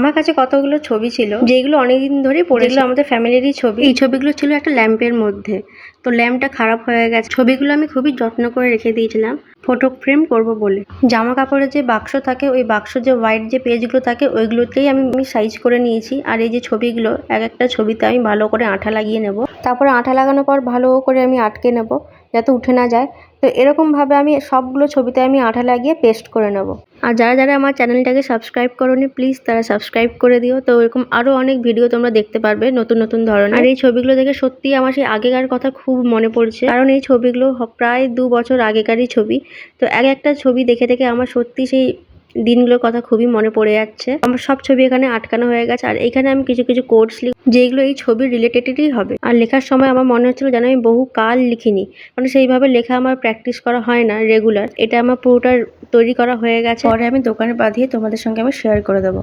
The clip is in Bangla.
আমার কাছে কতগুলো ছবি ছিল যেগুলো অনেকদিন ধরেই পড়ে, যেগুলো আমাদের ফ্যামিলিরই ছবি। এই ছবিগুলো ছিল একটা ল্যাম্পের মধ্যে, তো ল্যাম্পটা খারাপ হয়ে গেছে। ছবিগুলো আমি খুবই যত্ন করে রেখে দিয়েছিলাম ফটো ফ্রেম করব বলে। জামা কাপড়ের যে বাক্স থাকে, ওই বাক্স যে হোয়াইট যে পেজগুলো থাকে ওইগুলোতেই আমি সাইজ করে নিয়েছি। আর এই যে ছবিগুলো, এক একটা ছবিতে আমি ভালো করে আঠা লাগিয়ে নেব। তারপরে আঠা লাগানোর পর ভালো করে আমি আটকে নেব যাতে উঠে না যায়। তো এরকম ভাবে আমি সবগুলো ছবিতে আমি আঠা লাগিয়ে পেস্ট করে নেব। আর যারা যারা আমার চ্যানেলটাকে সাবস্ক্রাইব করোনি প্লিজ তারা সাবস্ক্রাইব করে দিও। তো এরকম আরো অনেক ভিডিও তোমরা দেখতে পারবে নতুন নতুন ধরনের। আর এই ছবিগুলো দেখে সত্যি আমার সেই আগেকার কথা খুব মনে পড়ছে, কারণ এই ছবিগুলো প্রায় 2 বছর আগেকারই ছবি। তো এক একটা ছবি দেখে দেখে আমার সত্যি সেই দিনগুলোর কথা খুবই মনে পড়ে যাচ্ছে। আমার সব ছবি এখানে আটকানো হয়ে গেছে, আর এখানে আমি কিছু কিছু কোডস লিখি যেগুলো এই ছবির রিলেটেডই হবে। আর লেখার সময় আমার মনে হচ্ছিল যেন আমি বহু কাল লিখিনি, মানে সেইভাবে লেখা আমার প্র্যাকটিস করা হয় না রেগুলার। এটা আমার পুরোটা তৈরি করা হয়ে গেছে, পরে আমি দোকানে বাঁধিয়ে তোমাদের সঙ্গে আমি শেয়ার করে দেবো।